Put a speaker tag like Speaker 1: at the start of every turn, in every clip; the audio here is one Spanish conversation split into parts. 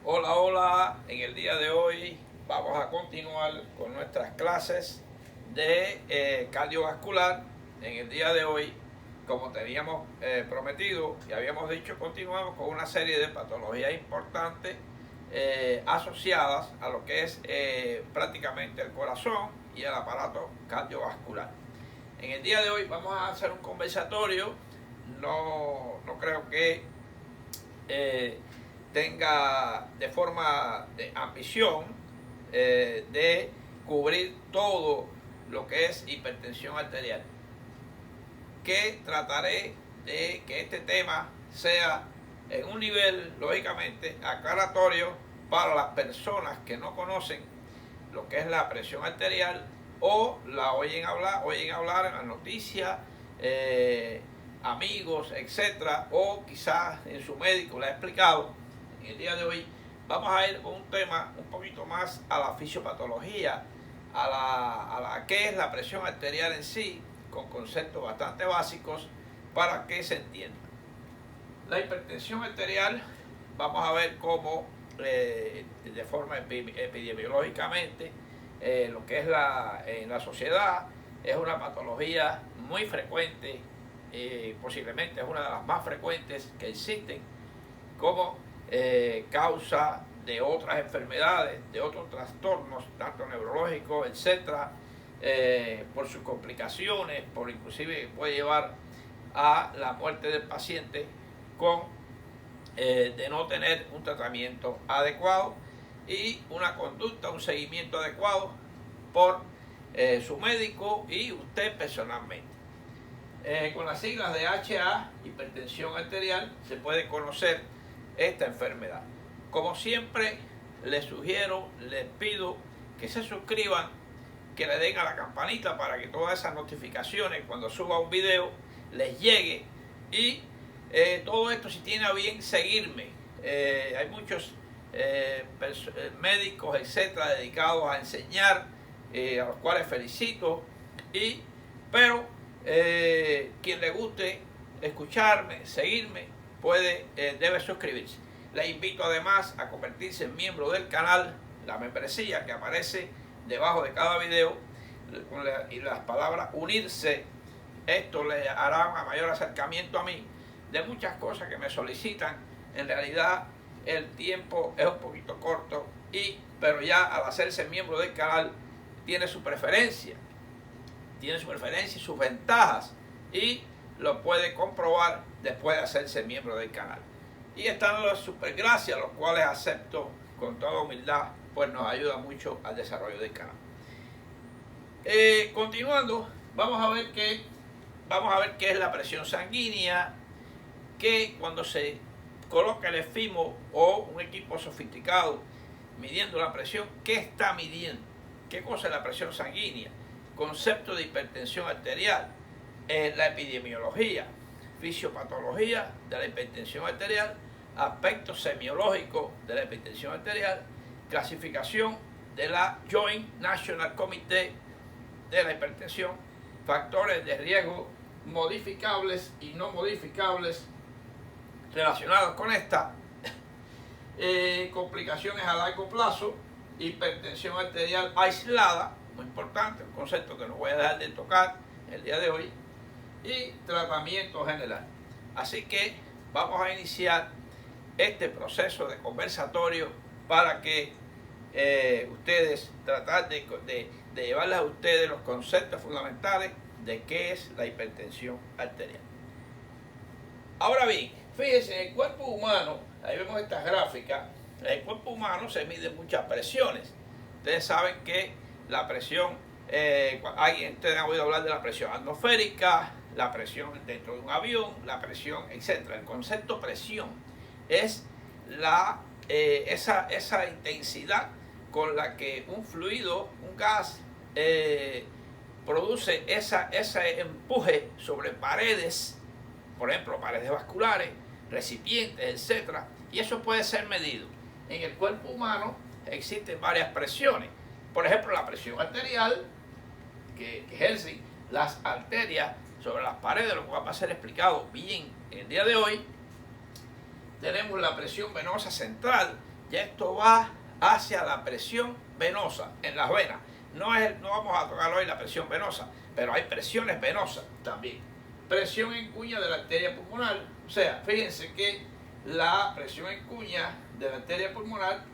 Speaker 1: Hola, hola, en el día de hoy vamos a continuar con nuestras clases de cardiovascular. En el día de hoy, como teníamos prometido y habíamos dicho, continuamos con una serie de patologías importantes asociadas a lo que es prácticamente el corazón y el aparato cardiovascular. En el día de hoy vamos a hacer un conversatorio. No creo que tenga de forma de ambición de cubrir todo lo que es hipertensión arterial, que trataré de que este tema sea en un nivel lógicamente aclaratorio para las personas que no conocen lo que es la presión arterial o la oyen hablar en las noticias, amigos, etcétera, o quizás en su médico le ha explicado. En el día de hoy vamos a ir con un tema un poquito más a la fisiopatología, a la que es la presión arterial en sí, con conceptos bastante básicos para que se entienda. La hipertensión arterial, vamos a ver cómo de forma epidemiológicamente lo que es en la sociedad es una patología muy frecuente, posiblemente es una de las más frecuentes que existen como causa de otras enfermedades, de otros trastornos, tanto neurológicos, etcétera, por sus complicaciones, por inclusive puede llevar a la muerte del paciente con de no tener un tratamiento adecuado y una conducta, un seguimiento adecuado por su médico y usted personalmente. Con las siglas de HA, hipertensión arterial, se puede conocer esta enfermedad. Como siempre, les sugiero, les pido que se suscriban, que le den a la campanita para que todas esas notificaciones cuando suba un video les llegue. Y todo esto, si tiene a bien seguirme, hay muchos médicos, etcétera, dedicados a enseñar, a los cuales felicito, pero quien le guste escucharme, seguirme, debe suscribirse. Les invito además a convertirse en miembro del canal, la membresía que aparece debajo de cada video y las palabras unirse. Esto le hará un mayor acercamiento a mí de muchas cosas que me solicitan. En realidad el tiempo es un poquito corto, pero ya al hacerse miembro del canal tiene su preferencia y sus ventajas, y lo puede comprobar después de hacerse miembro del canal. Y están las supergracias, los cuales acepto con toda humildad, pues nos ayuda mucho al desarrollo del canal. Continuando, vamos a ver qué es la presión sanguínea, que cuando se coloca el EFIMO o un equipo sofisticado midiendo la presión, ¿qué está midiendo? ¿Qué cosa es la presión sanguínea? Concepto de hipertensión arterial, la epidemiología, fisiopatología de la hipertensión arterial, aspectos semiológicos de la hipertensión arterial, clasificación de la Joint National Committee de la hipertensión, factores de riesgo modificables y no modificables relacionados con esta, complicaciones a largo plazo, hipertensión arterial aislada, muy importante, un concepto que no voy a dejar de tocar el día de hoy, y tratamiento general. Así que vamos a iniciar este proceso de conversatorio para que ustedes tratar de llevarles a ustedes los conceptos fundamentales de qué es la hipertensión arterial. Ahora bien, fíjense, en el cuerpo humano, ahí vemos estas gráficas, en el cuerpo humano se miden muchas presiones. Ustedes saben que la presión, ustedes han oído hablar de la presión atmosférica, la presión dentro de un avión, la presión, etc. El concepto presión es esa intensidad con la que un fluido, un gas, produce ese empuje sobre paredes, por ejemplo, paredes vasculares, recipientes, etc. Y eso puede ser medido. En el cuerpo humano existen varias presiones. Por ejemplo, la presión arterial, que ejercen las arterias sobre las paredes, lo cual va a ser explicado bien en el día de hoy. Tenemos la presión venosa central, Ya esto va hacia la presión venosa en las venas. No vamos a tocar hoy la presión venosa, pero hay presiones venosas también. Presión en cuña de la arteria pulmonar. O sea, fíjense que la presión en cuña de la arteria pulmonar,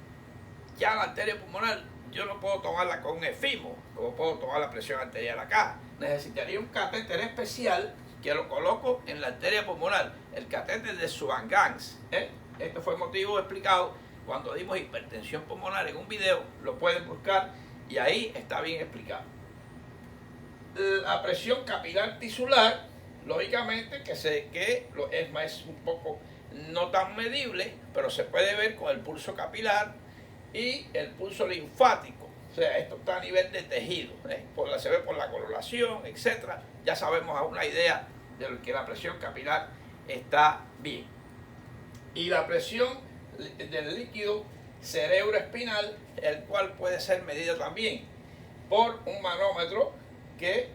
Speaker 1: ya la arteria pulmonar, yo no puedo tomarla con un efimo, como puedo tomar la presión arterial acá. Necesitaría un catéter especial que lo coloco en la arteria pulmonar, el catéter de Swan-Ganz. Esto fue motivo explicado cuando dimos hipertensión pulmonar en un video, lo pueden buscar y ahí está bien explicado. La presión capilar tisular, lógicamente que es un poco no tan medible, pero se puede ver con el pulso capilar y el pulso linfático. O sea, esto está a nivel de tejido, se ve por la coloración, etc. Ya sabemos una idea de que la presión capilar está bien. Y la presión del líquido cerebroespinal, el cual puede ser medida también por un manómetro que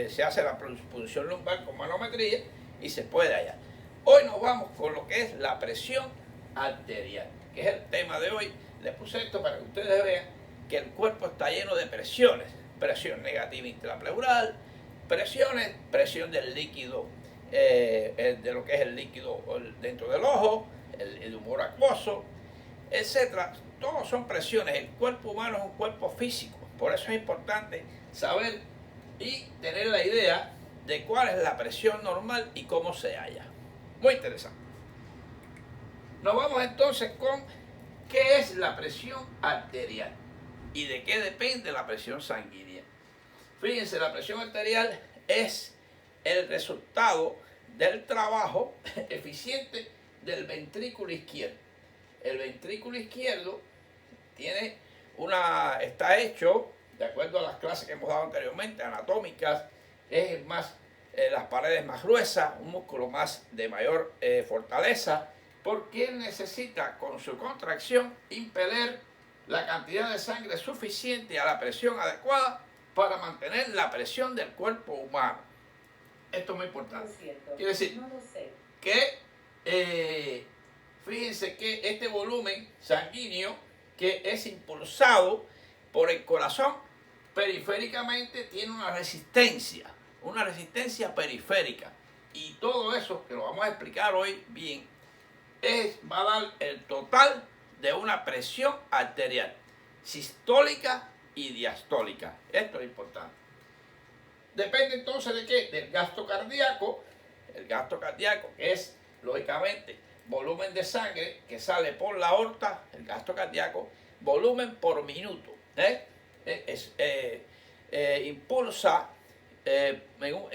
Speaker 1: se hace la punción lumbar con manometría y se puede hallar. Hoy nos vamos con lo que es la presión arterial, que es el tema de hoy. Les puse esto para que ustedes vean que el cuerpo está lleno de presiones. Presión negativa intrapleural, presión del líquido, de lo que es el líquido dentro del ojo, el humor acuoso, etcétera. Todos son presiones. El cuerpo humano es un cuerpo físico. Por eso es importante saber y tener la idea de cuál es la presión normal y cómo se halla. Muy interesante. Nos vamos entonces con qué es la presión arterial y de qué depende la presión sanguínea. Fíjense, la presión arterial es el resultado del trabajo eficiente del ventrículo izquierdo. El ventrículo izquierdo está hecho, de acuerdo a las clases que hemos dado anteriormente, anatómicas, es más, las paredes más gruesas, un músculo de mayor fortaleza, porque él necesita con su contracción impeler la cantidad de sangre suficiente a la presión adecuada para mantener la presión del cuerpo humano. Esto es muy importante. Quiere decir que fíjense que este volumen sanguíneo que es impulsado por el corazón periféricamente tiene una resistencia periférica. Y todo eso, que lo vamos a explicar hoy bien, va a dar el total de una presión arterial sistólica y diastólica. Esto es importante. Depende entonces de qué, del gasto cardíaco. El gasto cardíaco es, lógicamente, volumen de sangre que sale por la aorta, el gasto cardíaco, volumen por minuto. Impulsa en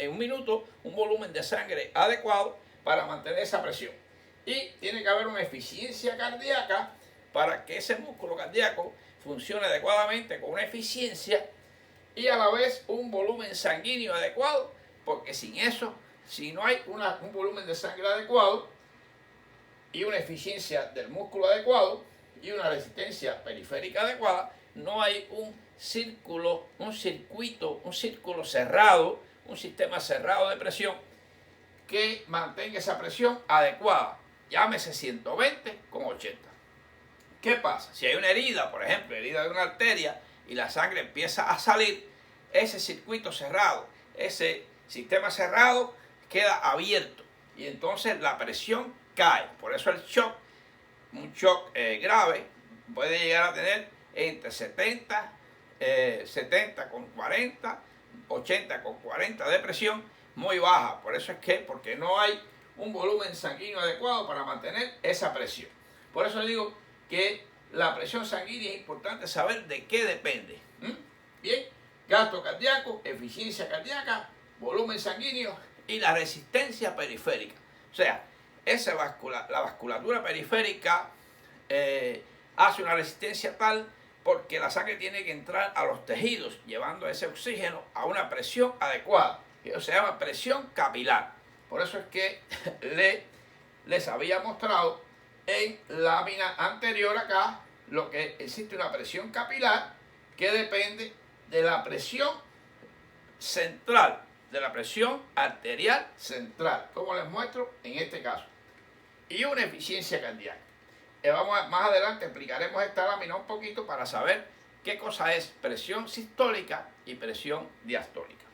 Speaker 1: un minuto un volumen de sangre adecuado para mantener esa presión. Y tiene que haber una eficiencia cardíaca para que ese músculo cardíaco funcione adecuadamente con una eficiencia y a la vez un volumen sanguíneo adecuado, porque sin eso, si no hay un volumen de sangre adecuado y una eficiencia del músculo adecuado y una resistencia periférica adecuada, no hay un círculo cerrado, un sistema cerrado de presión que mantenga esa presión adecuada. Llámese 120 con 80. ¿Qué pasa? Si hay una herida, por ejemplo, herida de una arteria, y la sangre empieza a salir, ese circuito cerrado, ese sistema cerrado queda abierto y entonces la presión cae. Por eso el shock, un shock grave, puede llegar a tener entre 70 con 40, 80 con 40 de presión muy baja. Por eso es porque no hay un volumen sanguíneo adecuado para mantener esa presión. Por eso digo que la presión sanguínea es importante saber de qué depende. Bien, gasto cardíaco, eficiencia cardíaca, volumen sanguíneo y la resistencia periférica. O sea, la vasculatura periférica hace una resistencia tal porque la sangre tiene que entrar a los tejidos llevando ese oxígeno a una presión adecuada. Eso se llama presión capilar. Por eso es que les había mostrado en lámina anterior acá lo que existe una presión capilar que depende de la presión central, de la presión arterial central, como les muestro en este caso, y una eficiencia cardíaca. más adelante explicaremos esta lámina un poquito para saber qué cosa es presión sistólica y presión diastólica.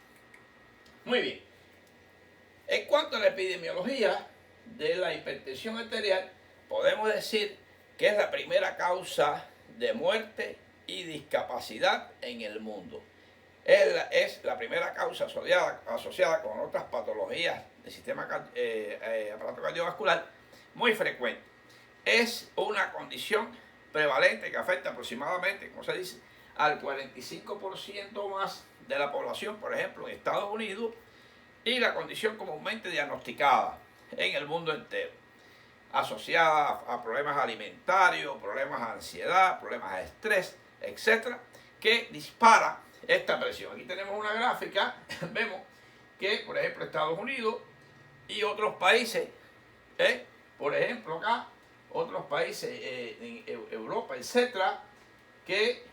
Speaker 1: Muy bien. En cuanto a la epidemiología de la hipertensión arterial, podemos decir que es la primera causa de muerte y discapacidad en el mundo. Es la primera causa asociada con otras patologías del sistema aparato cardiovascular muy frecuente. Es una condición prevalente que afecta aproximadamente, como se dice, al 45% más de la población, por ejemplo, en Estados Unidos, y la condición comúnmente diagnosticada en el mundo entero, asociada a problemas alimentarios, problemas de ansiedad, problemas de estrés, etcétera, que dispara esta presión. Aquí tenemos una gráfica, vemos que, por ejemplo, Estados Unidos y otros países, por ejemplo acá, otros países en Europa, etcétera, que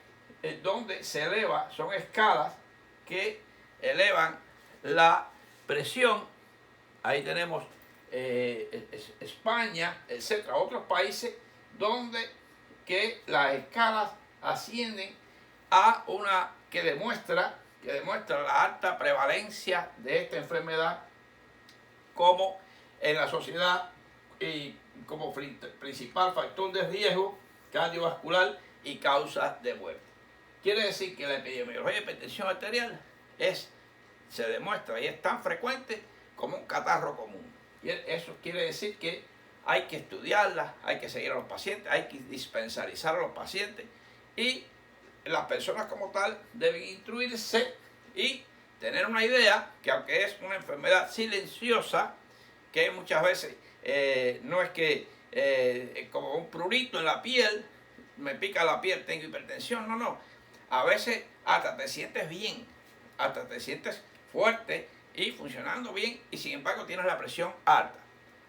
Speaker 1: donde se eleva, son escalas que elevan la presión. Ahí tenemos España, etcétera, otros países donde que las escalas ascienden a una que demuestra la alta prevalencia de esta enfermedad como en la sociedad y como principal factor de riesgo cardiovascular y causa de muerte. Quiere decir que la epidemiología de hipertensión arterial se demuestra y es tan frecuente como un catarro común. Y eso quiere decir que hay que estudiarla, hay que seguir a los pacientes, hay que dispensarizar a los pacientes y las personas como tal deben instruirse y tener una idea que aunque es una enfermedad silenciosa, que muchas veces no es que como un prurito en la piel, me pica la piel, tengo hipertensión, no. A veces hasta te sientes bien, hasta te sientes fuerte y funcionando bien y sin embargo tienes la presión alta.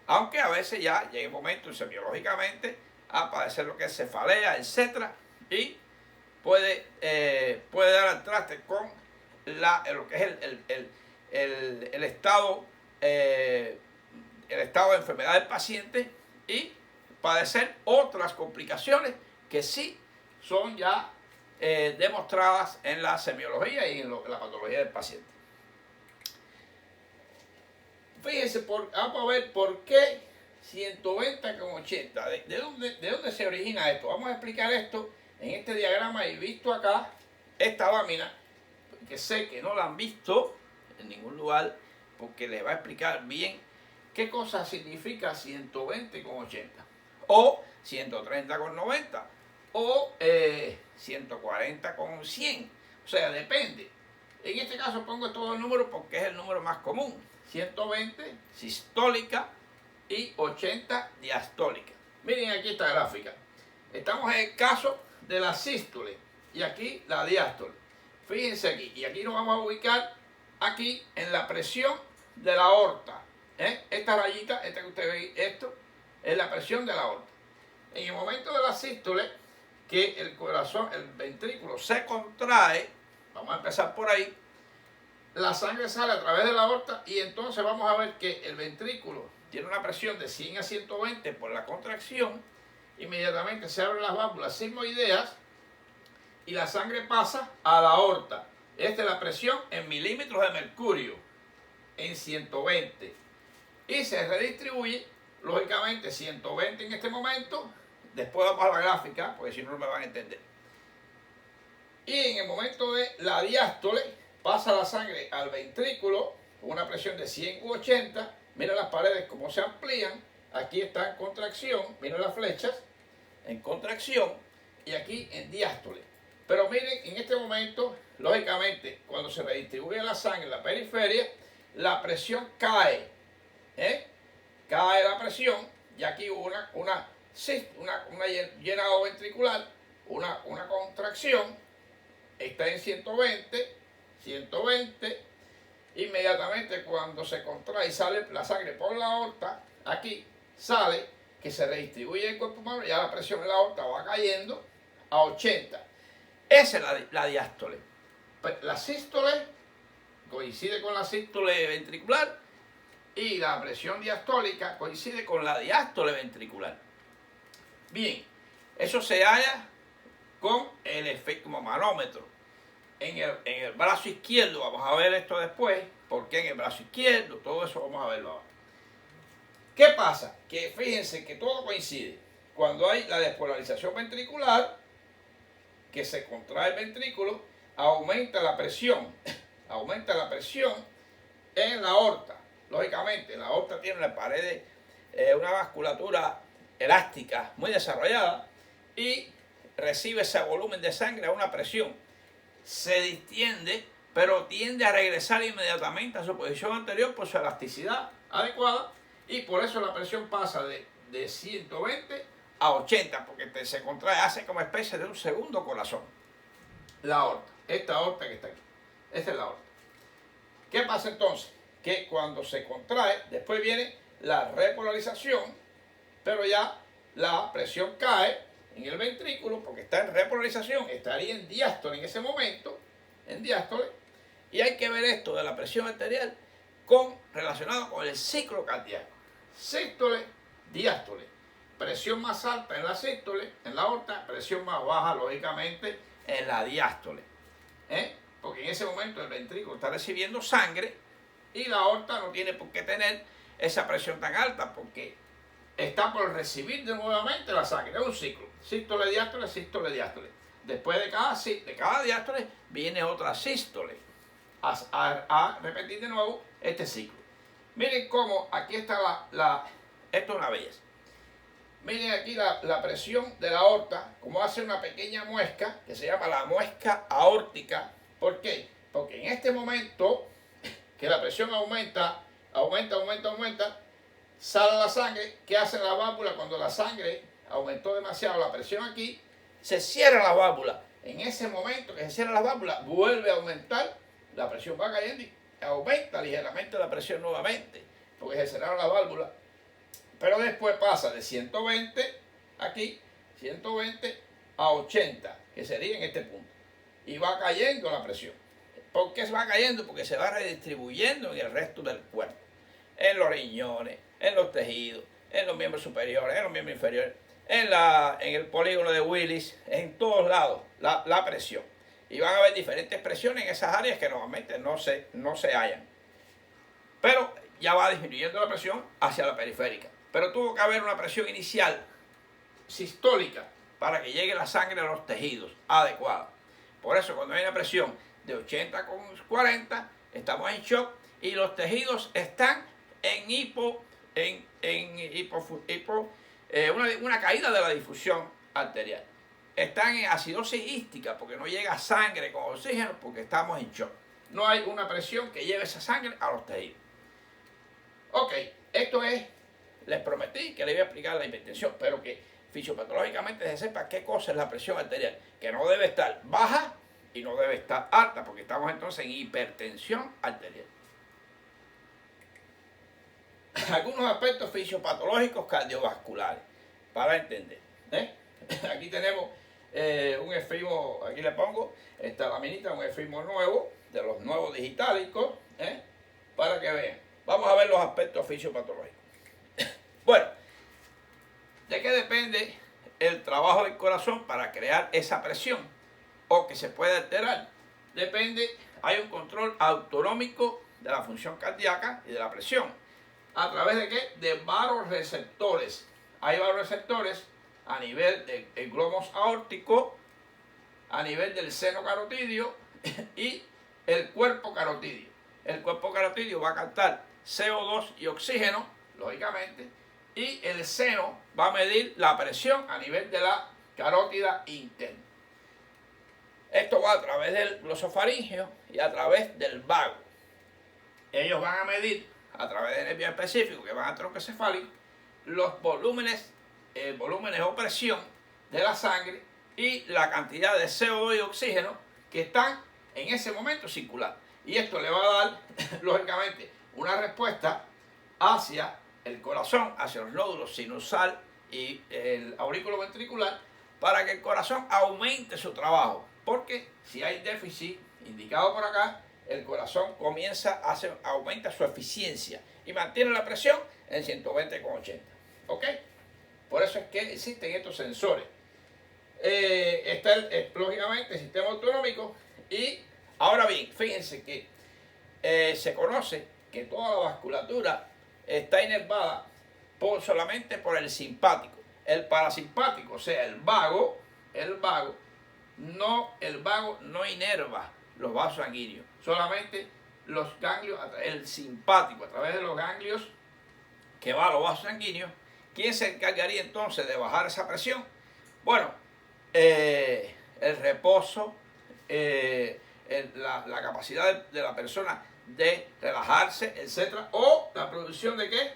Speaker 1: Aunque a veces ya llega un momento semiológicamente a padecer lo que es cefalea, etcétera, y puede dar al traste con lo que es el estado de enfermedad del paciente y padecer otras complicaciones que sí son ya demostradas en la semiología y en la patología del paciente. Fíjense, vamos a ver por qué 120,80. ¿De dónde se origina esto? Vamos a explicar esto en este diagrama y visto acá, esta lámina, que sé que no la han visto en ningún lugar, porque les va a explicar bien qué cosa significa 120,80 o 130,90 o 140,100. O sea, depende. En este caso pongo todos los números porque es el número más común. 120 sistólica y 80 diastólica. Miren aquí esta gráfica. Estamos en el caso de la sístole y aquí la diástole. Fíjense aquí, y aquí nos vamos a ubicar aquí en la presión de la aorta. Esta rayita, esta que usted ve, esto es la presión de la aorta. En el momento de la sístole, que el corazón, el ventrículo se contrae, vamos a empezar por ahí, la sangre sale a través de la aorta y entonces vamos a ver que el ventrículo tiene una presión de 100 a 120 por la contracción. Inmediatamente se abren las válvulas sigmoideas y la sangre pasa a la aorta. Esta es la presión en milímetros de mercurio, en 120. Y se redistribuye, lógicamente, 120 en este momento. Después vamos a la gráfica, porque si no, no me van a entender. Y en el momento de la diástole, pasa la sangre al ventrículo con una presión de 100 u 80. Mira las paredes cómo se amplían. Aquí está en contracción, miren las flechas, en contracción, y aquí en diástole. Pero miren, en este momento, lógicamente, cuando se redistribuye la sangre en la periferia, la presión cae. Cae la presión, y aquí hubo una llenado ventricular, una contracción, está en 120, inmediatamente cuando se contrae y sale la sangre por la aorta, aquí sale, que se redistribuye el cuerpo humano, ya la presión en la aorta va cayendo a 80. Esa es la diástole. La sístole coincide con la sístole ventricular y la presión diastólica coincide con la diástole ventricular. Bien, eso se halla con el efecto manómetro. En el brazo izquierdo, vamos a ver esto después, porque en el brazo izquierdo, todo eso vamos a verlo ahora. ¿Qué pasa? Que fíjense que todo coincide. Cuando hay la despolarización ventricular, que se contrae el ventrículo, aumenta la presión en la aorta. Lógicamente, la aorta tiene una pared, una vasculatura elástica muy desarrollada y recibe ese volumen de sangre a una presión. Se distiende, pero tiende a regresar inmediatamente a su posición anterior por su elasticidad adecuada, y por eso la presión pasa de 120 a 80, porque se contrae, hace como especie de un segundo corazón. La aorta, esta aorta que está aquí, esta es la aorta. ¿Qué pasa entonces? Que cuando se contrae, después viene la repolarización, pero ya la presión cae en el ventrículo porque está en repolarización, estaría en diástole en ese momento, en diástole, y hay que ver esto de la presión arterial relacionado con el ciclo cardíaco. Sístole, diástole. Presión más alta en la sístole, en la aorta, presión más baja, lógicamente, en la diástole. Porque en ese momento el ventrículo está recibiendo sangre y la aorta no tiene por qué tener esa presión tan alta porque está por recibir nuevamente la sangre. Es un ciclo. Sístole, diástole, sístole, diástole. Después de cada diástole viene otra sístole a repetir de nuevo este ciclo. Miren cómo aquí está esto es una belleza. Miren aquí la presión de la aorta, como hace una pequeña muesca que se llama la muesca aórtica. ¿Por qué? Porque en este momento que la presión aumenta, sale la sangre. ¿Qué hace la válvula cuando la sangre aumentó demasiado la presión aquí? Se cierra la válvula. En ese momento que se cierra la válvula, vuelve a aumentar, la presión va cayendo y aumenta ligeramente la presión nuevamente, porque se cerraron la válvula. Pero después pasa de 120 aquí, 120 a 80, que sería en este punto. Y va cayendo la presión. ¿Por qué se va cayendo? Porque se va redistribuyendo en el resto del cuerpo. En los riñones, en los tejidos, en los miembros superiores, en los miembros inferiores, en el polígono de Willis, en todos lados, la presión. Y van a haber diferentes presiones en esas áreas que normalmente no se hallan. Pero ya va disminuyendo la presión hacia la periférica. Pero tuvo que haber una presión inicial sistólica para que llegue la sangre a los tejidos adecuada. Por eso cuando hay una presión de 80 con 40, estamos en shock y los tejidos están una caída de la difusión arterial. Están en acidosis hística porque no llega sangre con oxígeno porque estamos en shock. No hay una presión que lleve esa sangre a los tejidos. Ok, esto es, les prometí que les iba a explicar la hipertensión, pero que fisiopatológicamente se sepa qué cosa es la presión arterial, que no debe estar baja y no debe estar alta, porque estamos entonces en hipertensión arterial. Algunos aspectos fisiopatológicos cardiovasculares, para entender. Aquí tenemos un efrimo, aquí le pongo esta laminita, un efrimo nuevo, de los nuevos digitálicos, para que vean. Vamos a ver los aspectos fisiopatológicos. Bueno, ¿de qué depende el trabajo del corazón para crear esa presión o que se puede alterar? Depende, hay un control autonómico de la función cardíaca y de la presión. ¿A través de qué? De vasoreceptores. Hay vasoreceptores a nivel del globo aórtico, a nivel del seno carotidio y el cuerpo carotidio. El cuerpo carotidio va a captar CO2 y oxígeno, lógicamente, y el seno va a medir la presión a nivel de la carótida interna. Esto va a través del glosofaringeo y a través del vago. Ellos van a medir a través de nervios específicos que van a troncocefálico los volúmenes o presión de la sangre y la cantidad de CO2 y oxígeno que están en ese momento circulando. Y esto le va a dar, lógicamente, una respuesta hacia el corazón, hacia los nódulos sinusal y el aurículo ventricular, para que el corazón aumente su trabajo. Porque si hay déficit indicado por acá, el corazón aumenta su eficiencia y mantiene la presión en 120,80. ¿Ok? Por eso es que existen estos sensores. Está lógicamente el sistema autonómico. Y ahora bien, fíjense que se conoce que toda la vasculatura está inervada solamente por el simpático. El parasimpático, o sea, el vago no inerva los vasos sanguíneos, solamente los ganglios, el simpático a través de los ganglios que va a los vasos sanguíneos. ¿Quién se encargaría entonces de bajar esa presión? Bueno, el reposo, la capacidad de la persona de relajarse, etcétera, o la producción de ¿qué?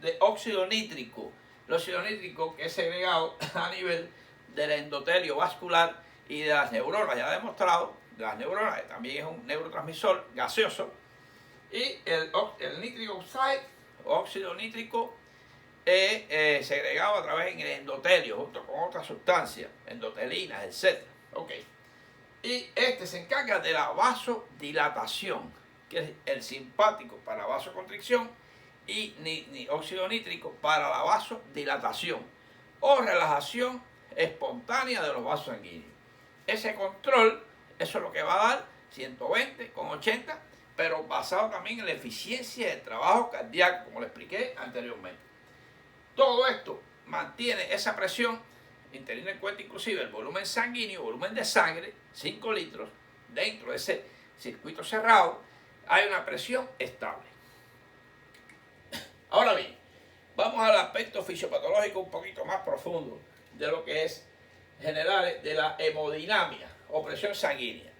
Speaker 1: De óxido nítrico. El óxido nítrico que es segregado a nivel del endotelio vascular y de las neuronas, ya demostrado, de las neuronas, que también es un neurotransmisor gaseoso, y el nitric oxide, óxido nítrico, es segregado a través del endotelio, junto con otras sustancias, endotelinas, etc. Okay. Y este se encarga de la vasodilatación, que es el simpático para la vasoconstricción y óxido nítrico para la vasodilatación o relajación espontánea de los vasos sanguíneos. Ese control, eso es lo que va a dar 120 con 80, pero basado también en la eficiencia del trabajo cardíaco, como le expliqué anteriormente. Todo esto mantiene esa presión, teniendo en cuenta inclusive el volumen sanguíneo, volumen de sangre, 5 litros, dentro de ese circuito cerrado, hay una presión estable. Ahora bien, vamos al aspecto fisiopatológico un poquito más profundo de lo que es general de la hemodinamia o presión sanguínea.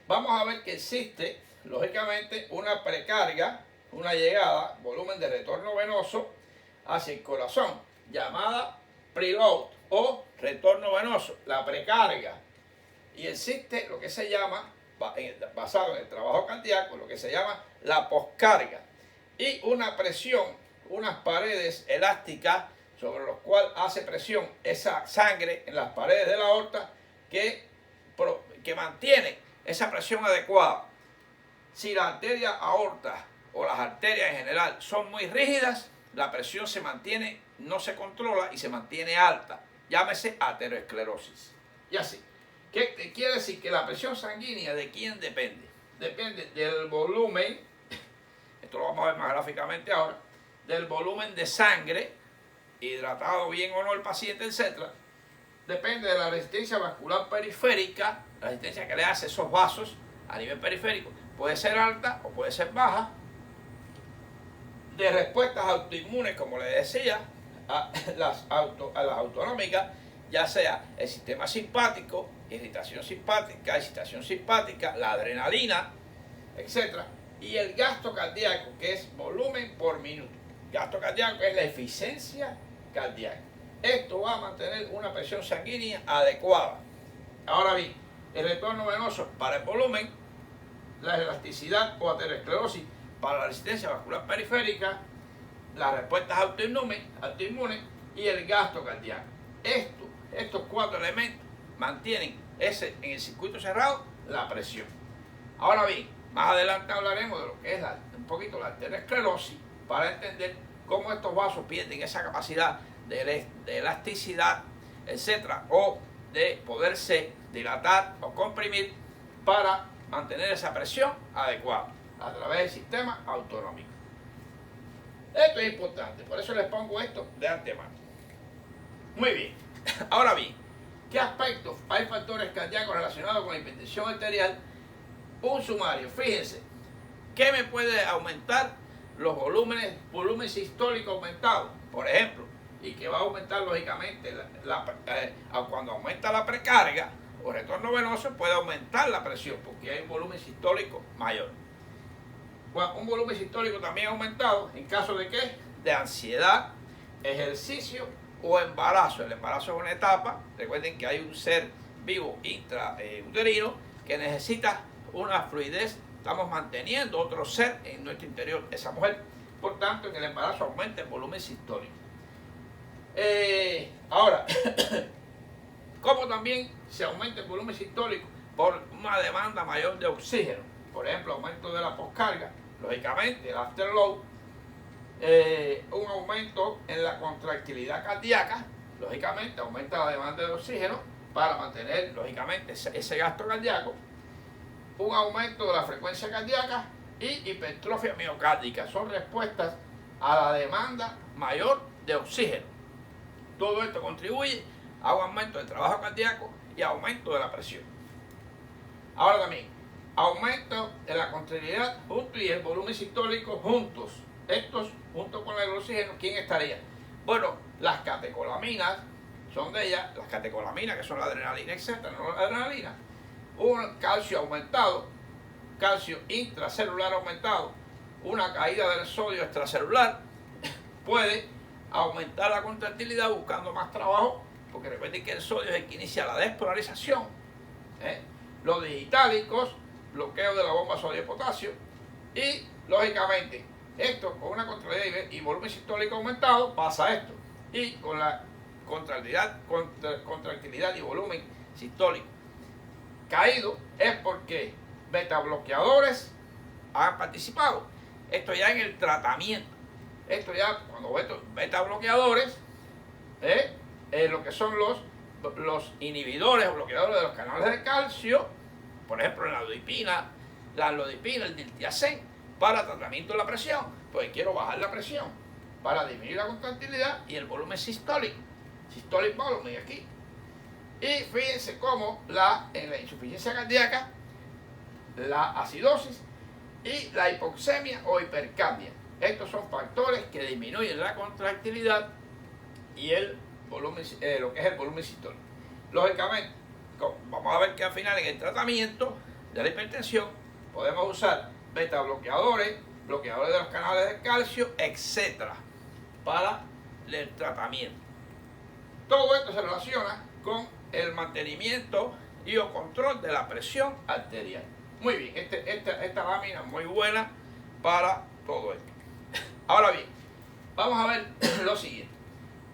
Speaker 1: Vamos a ver que existe, lógicamente, una precarga, una llegada, volumen de retorno venoso hacia el corazón, llamada preload o retorno venoso, la precarga. Y existe lo que se llama, basado en el trabajo cardíaco, lo que se llama la poscarga. Y una presión, unas paredes elásticas sobre los cuales hace presión esa sangre en las paredes de la aorta que mantiene esa presión adecuada. Si la arteria aorta o las arterias en general son muy rígidas, la presión se mantiene, no se controla y se mantiene alta. Llámese aterosclerosis. Y así. ¿Qué quiere decir? Que la presión sanguínea, ¿de quién depende? Depende del volumen, esto lo vamos a ver más gráficamente ahora, del volumen de sangre, hidratado bien o no el paciente, etc. Depende de la resistencia vascular periférica, la resistencia que le hace esos vasos a nivel periférico. Puede ser alta o puede ser baja. De respuestas autoinmunes, como le decía, a las autonómicas, ya sea el sistema simpático, irritación simpática, excitación simpática, la adrenalina, etc. Y el gasto cardíaco, que es volumen por minuto. Gasto cardíaco es la eficiencia cardíaca. Esto va a mantener una presión sanguínea adecuada. Ahora bien, el retorno venoso para el volumen, la elasticidad o aterosclerosis para la resistencia vascular periférica, las respuestas autoinmunes y el gasto cardíaco. Estos 4 elementos mantienen en el circuito cerrado la presión. Ahora bien, más adelante hablaremos de lo que es un poquito la aterosclerosis para entender cómo estos vasos pierden esa capacidad de elasticidad, etcétera, o de poderse dilatar o comprimir para mantener esa presión adecuada a través del sistema autonómico. Esto es importante, por eso les pongo esto de antemano. Muy bien, ahora bien, ¿qué aspectos hay factores cardíacos relacionados con la hipertensión arterial? Un sumario, fíjense, ¿qué me puede aumentar los volumen sistólico aumentado, por ejemplo? Y que va a aumentar lógicamente, cuando aumenta la precarga o retorno venoso, puede aumentar la presión porque hay un volumen sistólico mayor. Bueno, un volumen sistólico también aumentado en caso de ¿qué? De ansiedad, ejercicio o embarazo. El embarazo es una etapa, recuerden que hay un ser vivo intrauterino que necesita una fluidez, estamos manteniendo otro ser en nuestro interior, esa mujer, por tanto en el embarazo aumenta el volumen sistólico. Ahora, ¿cómo también se aumenta el volumen sistólico? Por una demanda mayor de oxígeno, por ejemplo, aumento de la poscarga, lógicamente el afterload, un aumento en la contractilidad cardíaca, lógicamente aumenta la demanda de oxígeno para mantener, lógicamente, ese gasto cardíaco, un aumento de la frecuencia cardíaca y hipertrofia miocárdica. Son respuestas a la demanda mayor de oxígeno. Todo esto contribuye a un aumento del trabajo cardíaco y aumento de la presión. Ahora también, aumento de la contractilidad y el volumen sistólico juntos. Estos, junto con el oxígeno, ¿quién estaría? Bueno, las catecolaminas son de ellas, las catecolaminas que son la adrenalina, etcétera, no la adrenalina. Un calcio aumentado, calcio intracelular aumentado, una caída del sodio extracelular puede aumentar la contractilidad buscando más trabajo, porque recuerden que el sodio es el que inicia la despolarización. Los digitálicos, bloqueo de la bomba sodio-potasio y, lógicamente, esto con una contractilidad y volumen sistólico aumentado pasa esto. Y con la contractilidad y volumen sistólico caído es porque beta bloqueadores han participado. Esto ya en el tratamiento. Esto ya cuando beta bloqueadores, lo que son los inhibidores o bloqueadores de los canales de calcio, por ejemplo la amlodipina, el diltiazem, para tratamiento de la presión, pues quiero bajar la presión, para disminuir la contractilidad y el volumen sistólico, systolic volume aquí. Y fíjense cómo en la insuficiencia cardíaca, la acidosis y la hipoxemia o hipercapnia. Estos son factores que disminuyen la contractilidad y el volumen, lo que es el volumen sistólico. Lógicamente, vamos a ver que al final en el tratamiento de la hipertensión podemos usar beta bloqueadores, bloqueadores de los canales de calcio, etcétera, para el tratamiento. Todo esto se relaciona con el mantenimiento y o control de la presión arterial. Muy bien, esta lámina es muy buena para todo esto. Ahora bien, vamos a ver lo siguiente.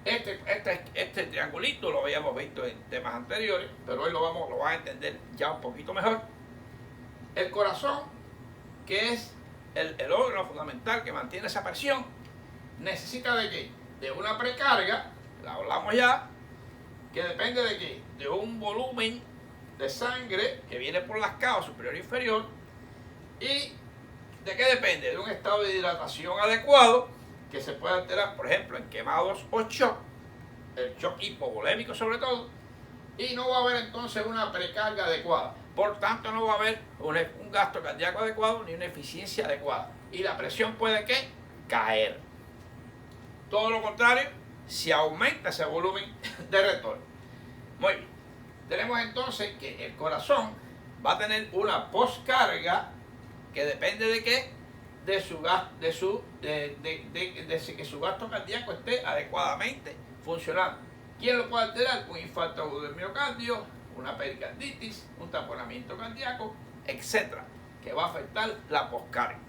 Speaker 1: Este triangulito lo habíamos visto en temas anteriores, pero hoy lo van a entender ya un poquito mejor. El corazón, que es el órgano fundamental que mantiene esa presión, necesita de qué? De una precarga, la hablamos ya, que depende de qué? De un volumen de sangre que viene por las cavas superior e inferior. ¿Y de qué depende? De un estado de hidratación adecuado, que se puede alterar, por ejemplo, en quemados o shock, el shock hipovolémico sobre todo, y no va a haber entonces una precarga adecuada. Por tanto, no va a haber un gasto cardíaco adecuado ni una eficiencia adecuada. Y la presión puede ¿qué? Caer. Todo lo contrario, si aumenta ese volumen de retorno. Muy bien. Tenemos entonces que el corazón va a tener una poscarga que depende de qué? De que su gasto cardíaco esté adecuadamente funcionando. ¿Quién lo puede alterar? Un infarto agudo del miocardio, una pericarditis, un taponamiento cardíaco, etcétera, que va a afectar la poscarga.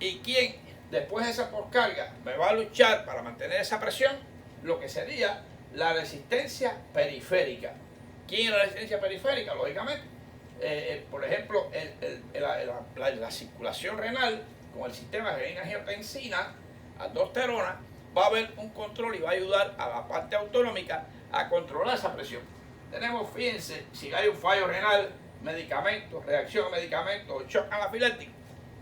Speaker 1: ¿Y quién después de esa poscarga me va a luchar para mantener esa presión? Lo que sería la resistencia periférica. ¿Quién es la resistencia periférica? Lógicamente, por ejemplo, la circulación renal con el sistema de renina-angiotensina, aldosterona, va a haber un control y va a ayudar a la parte autonómica a controlar esa presión. Tenemos, fíjense, si hay un fallo renal, medicamentos, reacción a medicamentos, shock anafiláctico,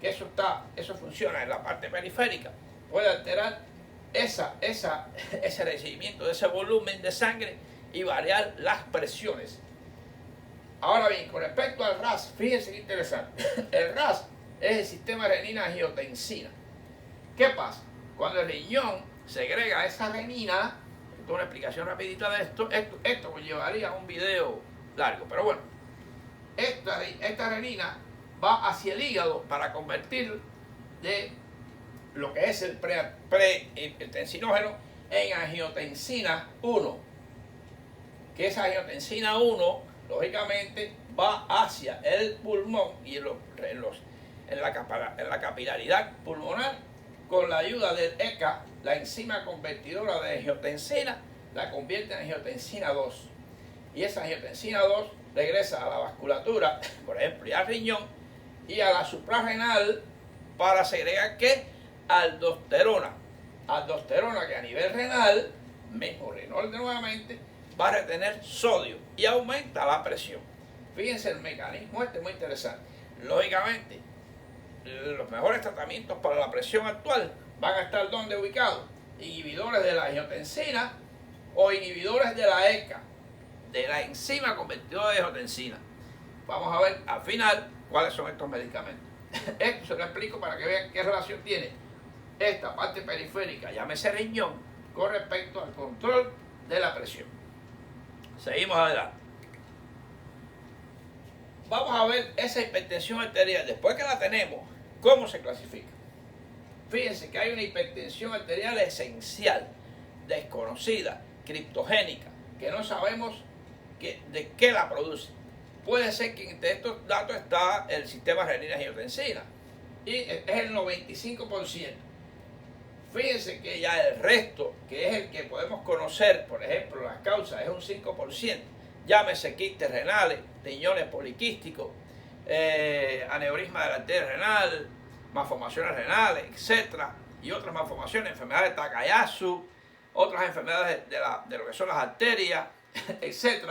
Speaker 1: que eso funciona en la parte periférica, puede alterar ese recibimiento de ese volumen de sangre y variar las presiones. Ahora bien, con respecto al RAS, fíjense qué interesante. El RAS es el sistema renina-angiotensina. ¿Qué pasa? Cuando el riñón segrega esa renina, esto es una explicación rapidita de esto llevaría a un video largo, pero bueno, esta renina va hacia el hígado para convertir de lo que es el pretensinógeno en angiotensina 1, que esa angiotensina 1 lógicamente va hacia el pulmón y en la capilaridad pulmonar con la ayuda del ECA, la enzima convertidora de angiotensina, la convierte en angiotensina 2. Y esa angiotensina 2 regresa a la vasculatura, por ejemplo, y al riñón, y a la suprarrenal para segregar ¿qué? Aldosterona. Aldosterona que a nivel renal mismo renol nuevamente va a retener sodio y aumenta la presión. Fíjense el mecanismo este es muy interesante. Lógicamente, los mejores tratamientos para la presión actual van a estar ¿dónde ubicados? Inhibidores de la angiotensina o inhibidores de la ECA, de la enzima convertidora de angiotensina. Vamos a ver al final cuáles son estos medicamentos. Esto se lo explico para que vean qué relación tiene esta parte periférica, llámese riñón, con respecto al control de la presión. Seguimos adelante. Vamos a ver esa hipertensión arterial. Después que la tenemos, ¿cómo se clasifica? Fíjense que hay una hipertensión arterial esencial, desconocida, criptogénica, que no sabemos de qué la produce. Puede ser que entre estos datos está el sistema renina-angiotensina y es el 95%. Fíjense que ya el resto, que es el que podemos conocer, por ejemplo, las causas, es un 5%. Llámese quistes renales, riñones poliquísticos, aneurisma de la arteria renal, malformaciones renales, etc. Y otras malformaciones, enfermedades de Takayasu, otras enfermedades de lo que son las arterias, etc.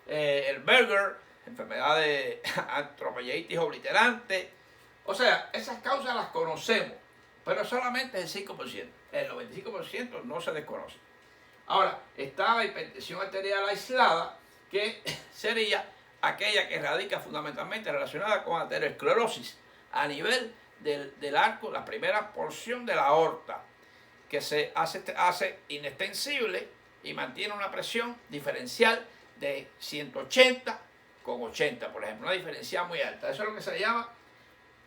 Speaker 1: El Berger, enfermedad de antropoiditis obliterante. O sea, esas causas las conocemos, pero solamente el 5%. El 95% no se desconoce. Ahora, está la hipertensión arterial aislada, que sería aquella que radica fundamentalmente relacionada con aterosclerosis a nivel del arco, la primera porción de la aorta, que se hace inextensible y mantiene una presión diferencial de 180 con 80, por ejemplo, una diferencial muy alta. Eso es lo que se llama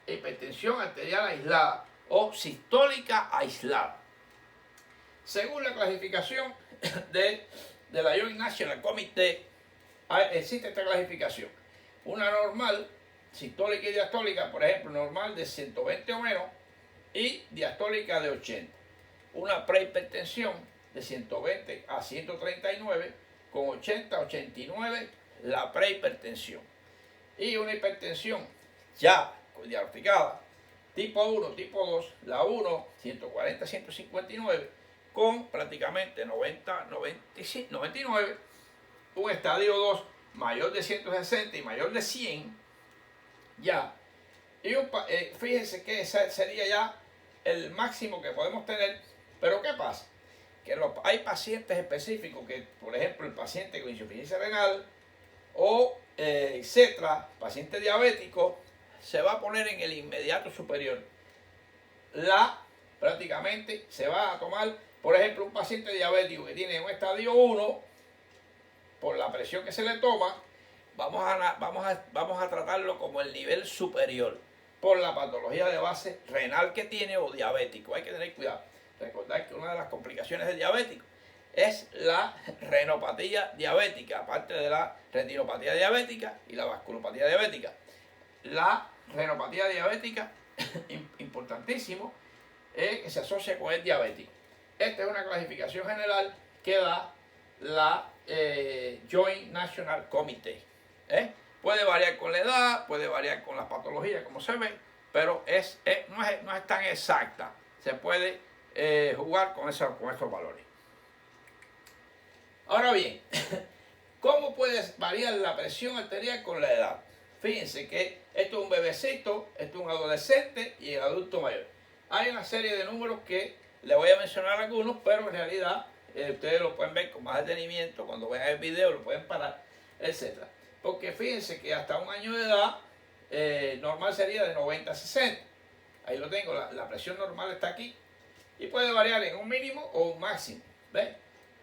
Speaker 1: hipertensión arterial aislada o sistólica aislada. Según la clasificación de la Joint National Committee, existe esta clasificación. Una normal, sistólica y diastólica, por ejemplo, normal de 120 o menos y diastólica de 80. Una prehipertensión de 120 a 139 con 80 a 89 la prehipertensión. Y una hipertensión ya diagnosticada, tipo 1, tipo 2, la 1, 140 a 159 con prácticamente 90, 99, un estadio 2 mayor de 160 y mayor de 100, ya. Y fíjense que ese sería ya el máximo que podemos tener, pero ¿qué pasa? Que hay pacientes específicos que, por ejemplo, el paciente con insuficiencia renal o etcétera, paciente diabético, se va a poner en el inmediato superior. Prácticamente se va a tomar, por ejemplo, un paciente diabético que tiene un estadio 1, por la presión que se le toma, vamos a tratarlo como el nivel superior, por la patología de base renal que tiene o diabético. Hay que tener cuidado. Recordar que una de las complicaciones del diabético es la renopatía diabética, aparte de la retinopatía diabética y la vasculopatía diabética. La renopatía diabética, importantísimo, que se asocia con el diabético. Esta es una clasificación general que da la Joint National Committee. Puede variar con la edad, puede variar con la patología, como se ve, pero no es tan exacta. Se puede jugar con estos valores. Ahora bien, ¿cómo puede variar la presión arterial con la edad? Fíjense que esto es un bebecito, esto es un adolescente y el adulto mayor. Hay una serie de números que les voy a mencionar algunos, pero en realidad ustedes lo pueden ver con más detenimiento, cuando vean el video lo pueden parar, etc. Porque fíjense que hasta un año de edad normal sería de 90 a 60. Ahí lo tengo, la presión normal está aquí. Y puede variar en un mínimo o un máximo. ¿Ven?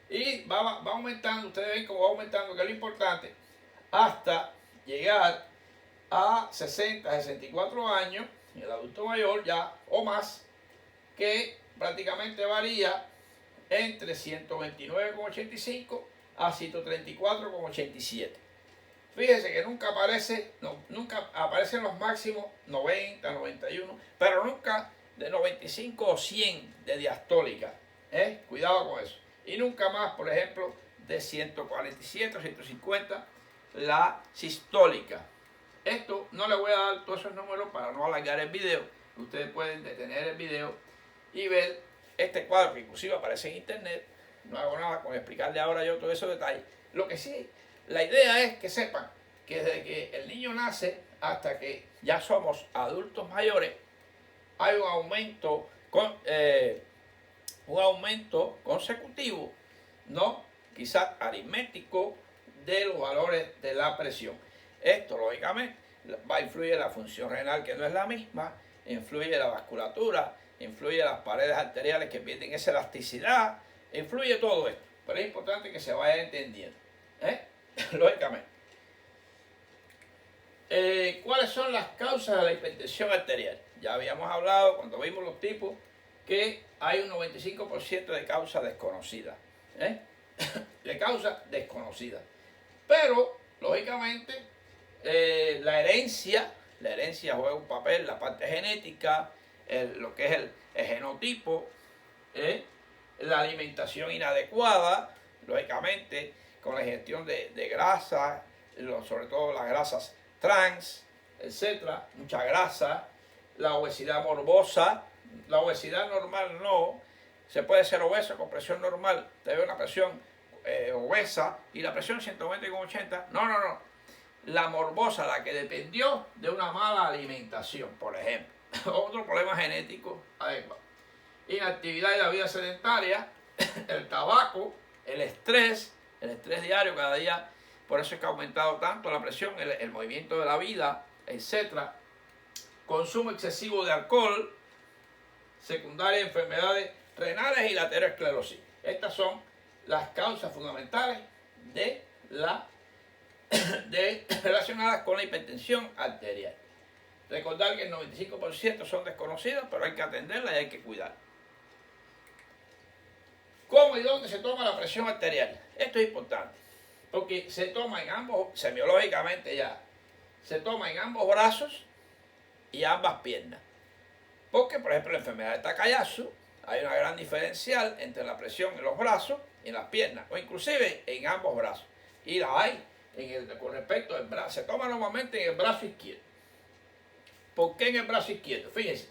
Speaker 1: Y va aumentando, ustedes ven cómo va aumentando, que es lo importante, hasta llegar a 60, 64 años, en el adulto mayor ya o más, que prácticamente varía entre 129,85 a 134,87. Fíjense que nunca aparecen los máximos 90, 91, pero nunca de 95 o 100 de diastólica. Cuidado con eso. Y nunca más, por ejemplo, de 147 o 150 la sistólica. Esto no le voy a dar todos esos números para no alargar el video. Ustedes pueden detener el video y ver este cuadro que inclusive aparece en internet, no hago nada con explicarle ahora yo todos esos detalles. Lo que sí, la idea es que sepan que desde que el niño nace hasta que ya somos adultos mayores, hay un aumento consecutivo, ¿no? Quizás aritmético, de los valores de la presión. Esto, lógicamente, va a influir en la función renal, que no es la misma, influye en la vasculatura, influye en las paredes arteriales que pierden esa elasticidad, influye todo esto. Pero es importante que se vaya entendiendo, lógicamente. ¿Cuáles son las causas de la hipertensión arterial? Ya habíamos hablado cuando vimos los tipos que hay un 95% de causa desconocida. De causa desconocida. Pero, lógicamente, la herencia juega un papel, la parte genética, lo que es el genotipo, la alimentación inadecuada, lógicamente, con la ingestión de grasa, sobre todo las grasas trans, etcétera, mucha grasa, la obesidad morbosa, la obesidad normal no, se puede ser obeso con presión normal, te ve una presión obesa y la presión 120/80, no, la morbosa, la que dependió de una mala alimentación, por ejemplo, otro problema genético adecuado, inactividad y la vida sedentaria, el tabaco, el estrés diario cada día. Por eso es que ha aumentado tanto la presión, el movimiento de la vida, etc. Consumo excesivo de alcohol, secundaria enfermedades renales y la aterosclerosis. Estas son las causas fundamentales relacionadas con la hipertensión arterial. Recordar que el 95% son desconocidas, pero hay que atenderlas y hay que cuidar. ¿Cómo y dónde se toma la presión arterial? Esto es importante, porque se toma en ambos, semiológicamente ya, se toma en ambos brazos y ambas piernas. Porque, por ejemplo, la enfermedad de Takayasu, hay una gran diferencial entre la presión en los brazos y en las piernas, o inclusive en ambos brazos. Y la hay con respecto al brazo. Se toma normalmente en el brazo izquierdo. ¿Por qué en el brazo izquierdo? Fíjense,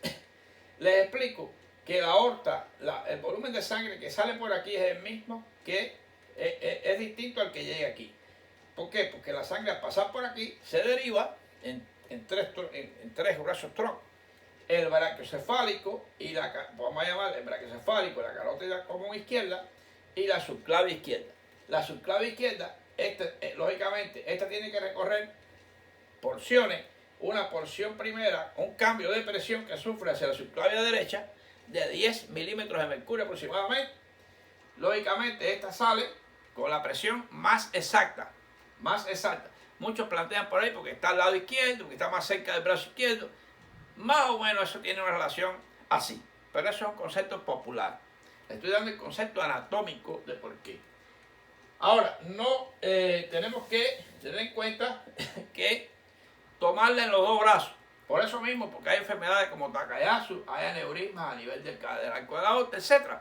Speaker 1: les explico que la aorta, el volumen de sangre que sale por aquí es el mismo, que es distinto al que llega aquí. ¿Por qué? Porque la sangre al pasar por aquí se deriva en tres gruesos troncos. El brachiocefálico y vamos a llamar el brachiocefálico, la carótida común izquierda y la subclavia izquierda. La subclavia izquierda, lógicamente, esta tiene que recorrer porciones, una porción primera, un cambio de presión que sufre hacia la subclavia derecha de 10 milímetros de mercurio aproximadamente. Lógicamente, esta sale con la presión más exacta. Muchos plantean por ahí porque está al lado izquierdo, porque está más cerca del brazo izquierdo. Más o menos eso tiene una relación así, pero eso es un concepto popular. Estoy dando el concepto anatómico de por qué. Ahora, no tenemos que tener en cuenta que tomarla en los dos brazos. Por eso mismo, porque hay enfermedades como Takayasu, hay aneurismas a nivel del arco de la aorta, etc.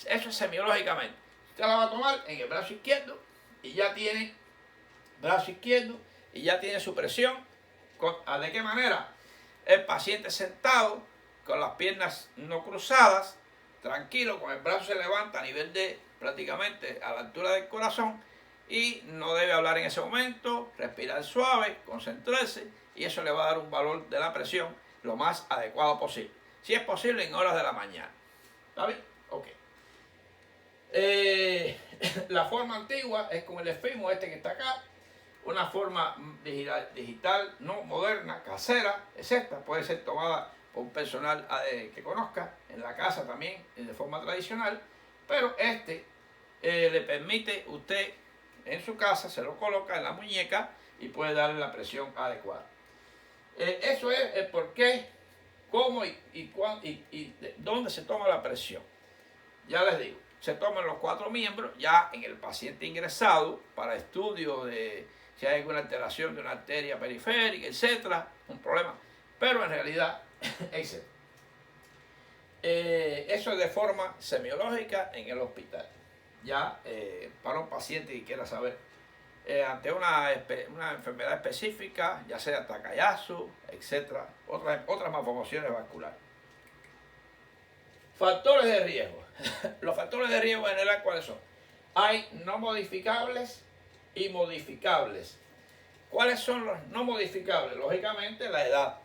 Speaker 1: Eso es semiológicamente. Usted la va a tomar en el brazo izquierdo y ya tiene su presión. ¿De qué manera? El paciente sentado, con las piernas no cruzadas, tranquilo, con el brazo se levanta a nivel de prácticamente a la altura del corazón y no debe hablar en ese momento, respirar suave, concentrarse y eso le va a dar un valor de la presión lo más adecuado posible. Si es posible en horas de la mañana. ¿Está bien? Ok. La forma antigua es con el esfimo que está acá. Una forma digital, no moderna, casera, etc. Puede ser tomada por un personal que conozca, en la casa también, de forma tradicional, pero le permite usted en su casa, se lo coloca en la muñeca y puede darle la presión adecuada. Eso es el por qué, cómo y dónde se toma la presión. Ya les digo, se toman los 4 miembros, ya en el paciente ingresado para estudio de si hay alguna alteración de una arteria periférica, etcétera, un problema. Pero en realidad, etc. Eso es de forma semiológica en el hospital. Ya para un paciente que quiera saber ante una enfermedad específica, ya sea Takayasu, etcétera, otras malformaciones vasculares. Factores de riesgo. Los factores de riesgo en general, ¿cuáles son? hay no modificables y modificables. ¿Cuáles son los no modificables? Lógicamente la edad.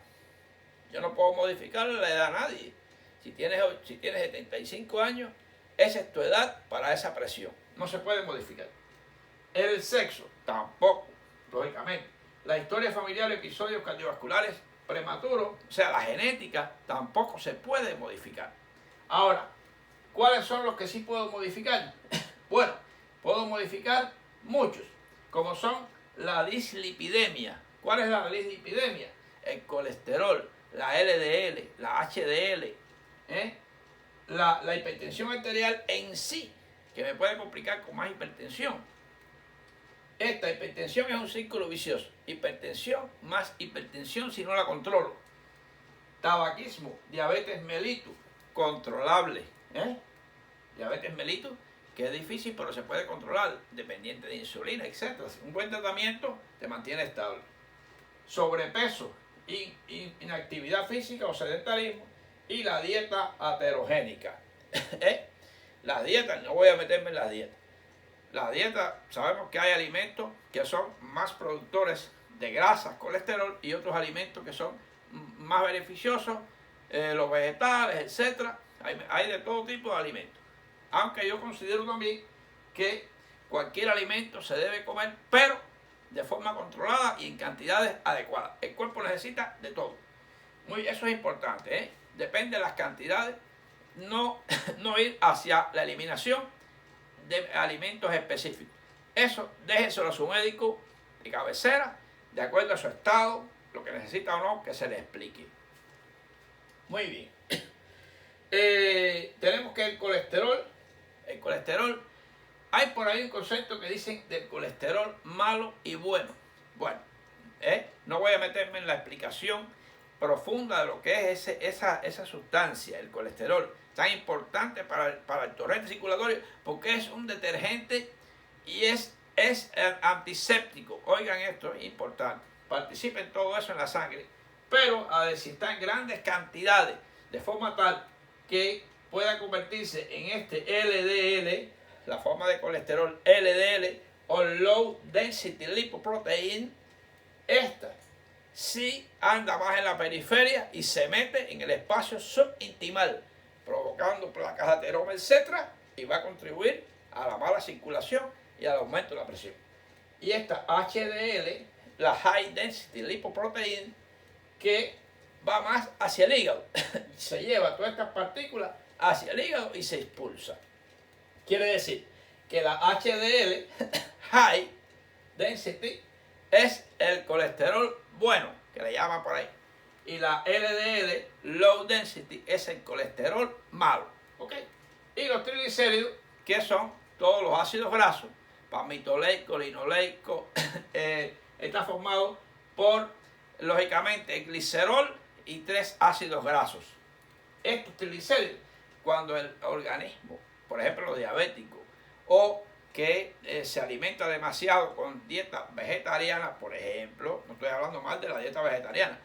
Speaker 1: Yo no puedo modificarle la edad a nadie. Si tienes 75 años, esa es tu edad para esa presión. No se puede modificar. El sexo, tampoco, lógicamente. La historia familiar, episodios cardiovasculares prematuros, o sea, la genética, tampoco se puede modificar. Ahora, ¿cuáles son los que sí puedo modificar? Bueno, puedo modificar muchos, como son la dislipidemia. ¿Cuál es la dislipidemia? El colesterol, la LDL, la HDL, la hipertensión arterial en sí, que me puede complicar con más hipertensión. Esta hipertensión es un círculo vicioso. Hipertensión más hipertensión si no la controlo. Tabaquismo, diabetes mellitus, controlable. Diabetes mellitus, que es difícil pero se puede controlar, dependiente de insulina, etc. Un buen tratamiento te mantiene estable. Sobrepeso, inactividad física o sedentarismo y la dieta aterogénica. Las dietas, no voy a meterme en las dietas. La dieta, sabemos que hay alimentos que son más productores de grasas, colesterol y otros alimentos que son más beneficiosos, los vegetales, etc. Hay de todo tipo de alimentos. Aunque yo considero también que cualquier alimento se debe comer, pero de forma controlada y en cantidades adecuadas. El cuerpo necesita de todo. Eso es importante, depende de las cantidades, no ir hacia la eliminación de alimentos específicos. Eso déjenselo a su médico de cabecera, de acuerdo a su estado, lo que necesita o no, que se le explique. Muy bien. Tenemos que el colesterol, hay por ahí un concepto que dicen del colesterol malo y bueno. Bueno, no voy a meterme en la explicación profunda de lo que es esa sustancia, el colesterol, tan importante para el torrente circulatorio, porque es un detergente y es antiséptico. Oigan, esto es importante. Participa en todo eso en la sangre, pero si está en grandes cantidades, de forma tal que pueda convertirse en este LDL, la forma de colesterol LDL o Low Density Lipoprotein, esta sí anda más en la periferia y se mete en el espacio subintimal, provocando placas de ateroma, etc. y va a contribuir a la mala circulación y al aumento de la presión. Y esta HDL, la High Density Lipoprotein, que va más hacia el hígado, se lleva todas estas partículas hacia el hígado y se expulsa. Quiere decir que la HDL, High Density, es el colesterol bueno, que le llaman por ahí. Y la LDL, Low Density, es el colesterol malo. ¿Ok? Y los triglicéridos, que son todos los ácidos grasos, palmitoleico, linoleico, está formado por, lógicamente, el glicerol y 3 ácidos grasos. Estos triglicéridos, cuando el organismo, por ejemplo los diabéticos, o que se alimenta demasiado con dieta vegetariana, por ejemplo, no estoy hablando mal de la dieta vegetariana,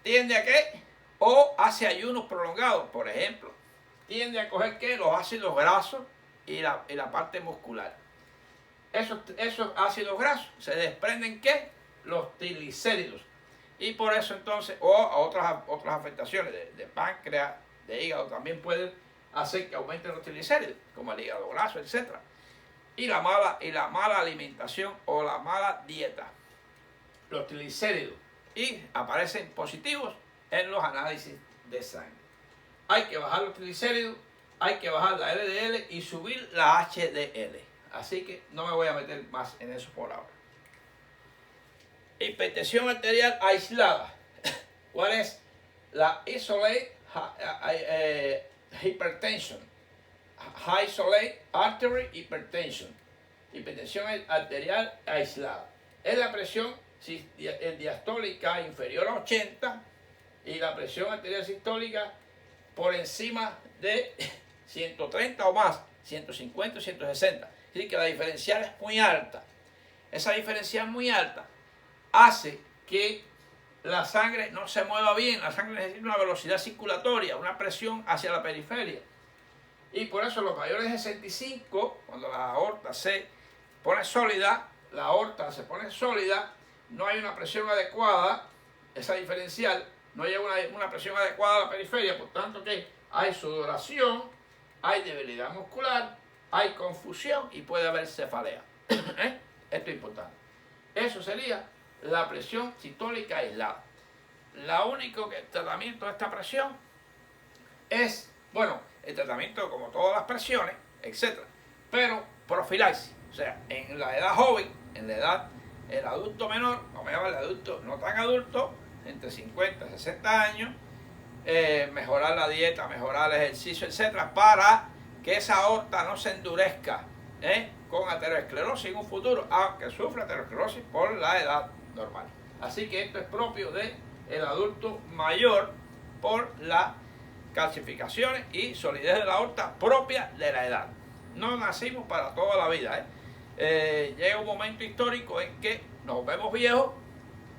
Speaker 1: tiende a qué, o hace ayunos prolongados, por ejemplo, tiende a coger qué, los ácidos grasos y la parte muscular. Esos ácidos grasos se desprenden qué, los triglicéridos, y por eso entonces, o a otras afectaciones de páncreas, de hígado, también pueden hacer que aumenten los triglicéridos, como el hígado graso, etc. Y la mala alimentación o la mala dieta, los triglicéridos, y aparecen positivos en los análisis de sangre. Hay que bajar los triglicéridos, hay que bajar la LDL y subir la HDL. Así que no me voy a meter más en eso por ahora. Hipertensión arterial aislada. ¿Cuál es? La isolated hypertension. Isolated artery hypertension. Hipertensión arterial aislada. Es la presión diastólica inferior a 80 y la presión arterial sistólica por encima de 130 o más, 150 o 160. Es decir, que la diferencial es muy alta. Esa diferencial muy alta hace que la sangre no se mueva bien. La sangre necesita una velocidad circulatoria, una presión hacia la periferia. Y por eso los mayores de 65, cuando la aorta se pone sólida, la aorta se pone sólida, no hay una presión adecuada, esa diferencial, no hay una presión adecuada a la periferia, por tanto que hay sudoración, hay debilidad muscular, hay confusión y puede haber cefalea. Esto es importante. Eso sería la presión sistólica aislada. Lo único que el tratamiento de esta presión es, bueno, el tratamiento como todas las presiones, etc. Pero profilaxis, o sea, en la edad joven, en la edad, el adulto menor, vamos a llamar el adulto no tan adulto, entre 50 y 60 años, mejorar la dieta, mejorar el ejercicio, etc. para que esa aorta no se endurezca con aterosclerosis en un futuro, aunque sufra aterosclerosis por la edad normal. Así que esto es propio del adulto mayor por las calcificaciones y solidez de la aorta propia de la edad. No nacimos para toda la vida. Llega un momento histórico en que nos vemos viejos,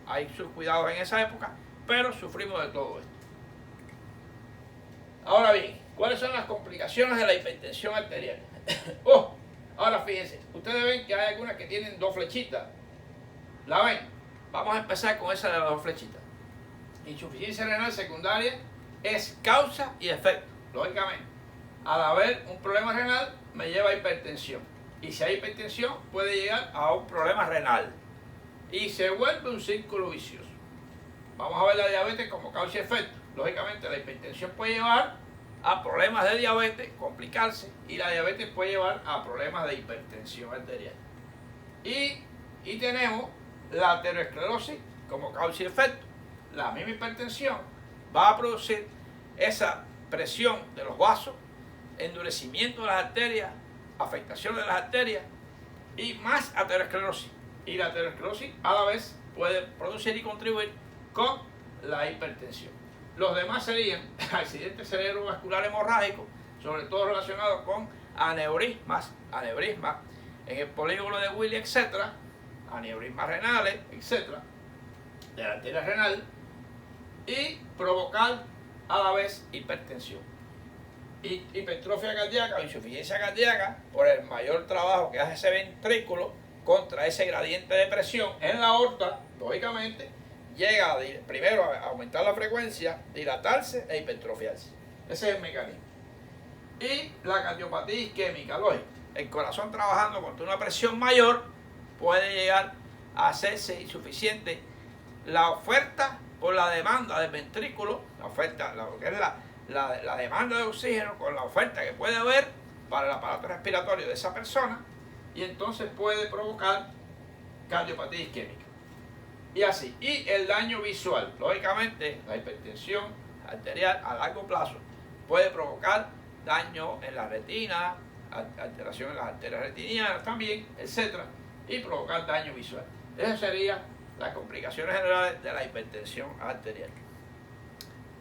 Speaker 1: hay sus cuidados en esa época, pero sufrimos de todo esto. Ahora bien, ¿cuáles son las complicaciones de la hipertensión arterial? Ahora fíjense, ustedes ven que hay algunas que tienen dos flechitas. ¿La ven? Vamos a empezar con esa de las dos flechitas. Insuficiencia renal secundaria es causa y efecto, lógicamente. Al haber un problema renal, me lleva a hipertensión. Y si hay hipertensión, puede llegar a un problema renal. Y se vuelve un círculo vicioso. Vamos a ver la diabetes como causa y efecto. Lógicamente, la hipertensión puede llevar a problemas de diabetes, complicarse, y la diabetes puede llevar a problemas de hipertensión arterial. Y tenemos la aterosclerosis como causa y efecto. La misma hipertensión va a producir esa presión de los vasos, endurecimiento de las arterias, afectación de las arterias y más aterosclerosis. Y la aterosclerosis a la vez puede producir y contribuir con la hipertensión. Los demás serían accidentes cerebrovasculares hemorrágicos, sobre todo relacionados con aneurismas en el polígono de Willi, etc., aneurismas renales, etc., de la arteria renal, y provocar a la vez hipertensión. Y hipertrofia cardíaca o insuficiencia cardíaca por el mayor trabajo que hace ese ventrículo contra ese gradiente de presión en la aorta, lógicamente, llega primero a aumentar la frecuencia, dilatarse e hipertrofiarse. Ese es el mecanismo. Y la cardiopatía isquémica, lógico. El corazón trabajando contra una presión mayor puede llegar a hacerse insuficiente la oferta por la demanda del ventrículo, la oferta, lo que es la demanda de oxígeno con la oferta que puede haber para el aparato respiratorio de esa persona, y entonces puede provocar cardiopatía isquémica. Y así. Y el daño visual. Lógicamente, la hipertensión arterial a largo plazo puede provocar daño en la retina, alteración en las arterias retinianas también, etc. Y provocar daño visual. Esas serían las complicaciones generales de la hipertensión arterial.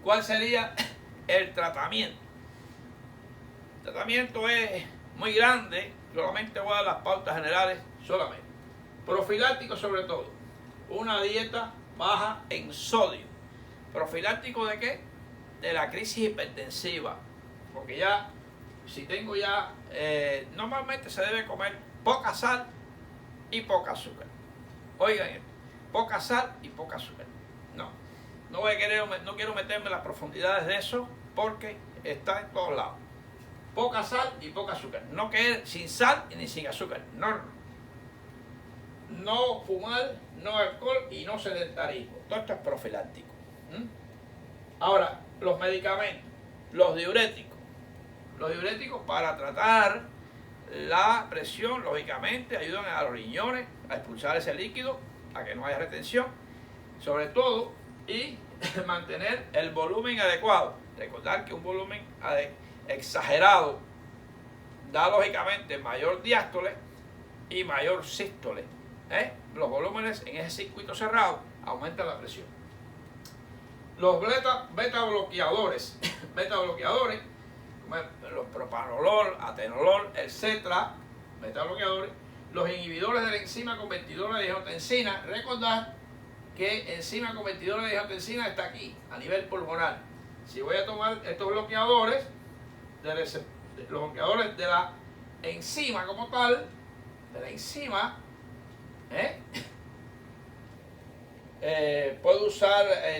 Speaker 1: ¿Cuál sería el tratamiento? El tratamiento es muy grande, solamente voy a dar las pautas generales solamente. Profiláctico sobre todo, una dieta baja en sodio. ¿Profiláctico de qué? De la crisis hipertensiva, porque ya, si tengo ya, normalmente se debe comer poca sal y poca azúcar. Oigan esto, poca sal y poca azúcar. No quiero meterme en las profundidades de eso porque está en todos lados. Poca sal y poca azúcar. No querer sin sal ni sin azúcar. No fumar, no alcohol y no sedentarismo. Todo esto es profiláctico. Ahora, los medicamentos, los diuréticos. Los diuréticos para tratar la presión, lógicamente, ayudan a los riñones a expulsar ese líquido, a que no haya retención, sobre todo, y mantener el volumen adecuado. Recordar que un volumen exagerado da lógicamente mayor diástole y mayor sístole. Los volúmenes en ese circuito cerrado aumentan la presión. Los beta bloqueadores, como los propanolol, atenolol, etc., beta bloqueadores, los inhibidores de la enzima convertidora de angiotensina. Recordar que enzima convertidora de angiotensina está aquí, a nivel pulmonar. Si voy a tomar estos bloqueadores bloqueadores de la enzima como tal, de la enzima,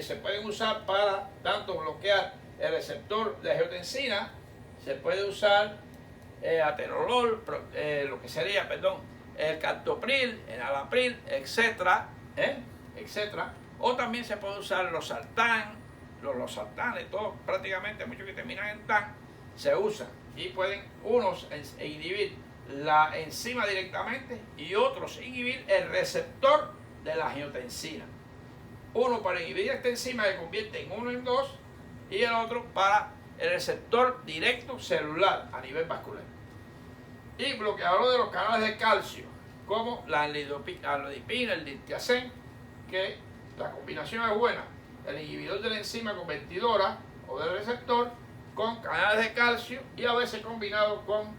Speaker 1: se pueden usar para tanto bloquear el receptor de angiotensina, se puede usar atenolol, lo que sería, perdón, el captopril, el enalapril, etcétera, etcétera. O también se puede usar los losartanes, todos prácticamente, muchos que terminan en tan, se usan y pueden unos inhibir la enzima directamente y otros inhibir el receptor de la angiotensina. Uno para inhibir esta enzima que convierte en 1 en 2 y el otro para el receptor directo celular a nivel vascular. Y bloqueador de los canales de calcio, como la amlodipina, el diltiazem, que la combinación es buena. El inhibidor de la enzima convertidora o del receptor con canales de calcio y a veces combinado con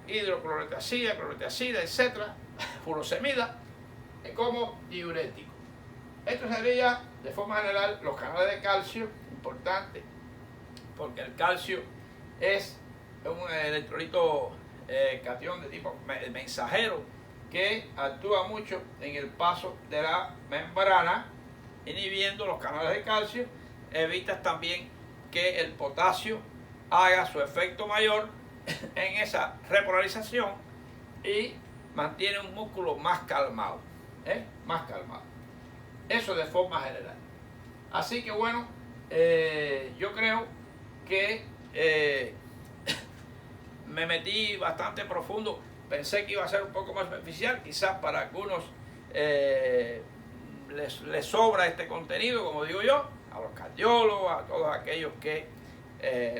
Speaker 1: hidroclorotiazida, clorotiazida, etcétera, furosemida, como diurético. Esto sería, de forma general, los canales de calcio, importante, porque el calcio es un electrolito catión de tipo mensajero que actúa mucho en el paso de la membrana, inhibiendo los canales de calcio. Evitas también que el potasio haga su efecto mayor en esa repolarización y mantiene un músculo más calmado, más calmado. Eso de forma general. Así que bueno, yo creo que me metí bastante profundo. Pensé que iba a ser un poco más superficial, quizás para algunos les sobra este contenido, como digo yo, a los cardiólogos, a todos aquellos que,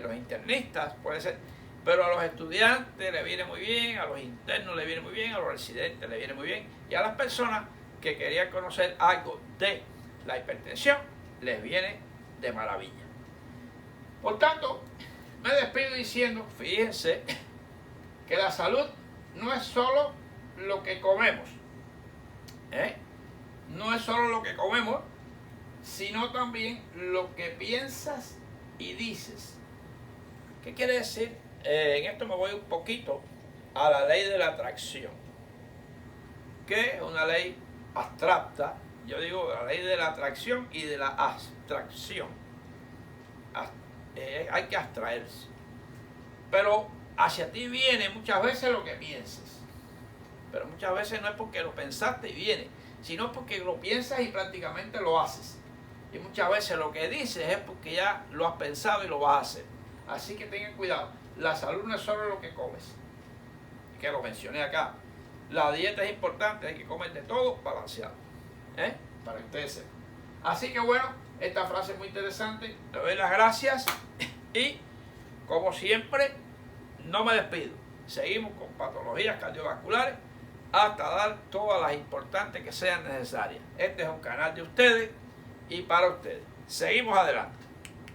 Speaker 1: los internistas, puede ser, pero a los estudiantes le viene muy bien, a los internos le viene muy bien, a los residentes le viene muy bien, y a las personas que querían conocer algo de la hipertensión, les viene de maravilla. Por tanto, me despido diciendo, fíjense, que la salud no es solo lo que comemos, no es solo lo que comemos, sino también lo que piensas y dices. ¿Qué quiere decir? En esto me voy un poquito a la ley de la atracción, que es una ley abstracta. Yo digo la ley de la atracción y de la abstracción. Hay que abstraerse. Pero hacia ti viene muchas veces lo que piensas. Pero muchas veces no es porque lo pensaste y viene, sino porque lo piensas y prácticamente lo haces. Y muchas veces lo que dices es porque ya lo has pensado y lo vas a hacer. Así que tengan cuidado. La salud no es solo lo que comes, que lo mencioné acá. La dieta es importante, hay que comer de todo balanceado, para que ustedes sepan. Así que bueno, esta frase es muy interesante. Le doy las gracias y, como siempre, no me despido. Seguimos con patologías cardiovasculares hasta dar todas las importantes que sean necesarias. Este es un canal de ustedes y para ustedes. Seguimos adelante.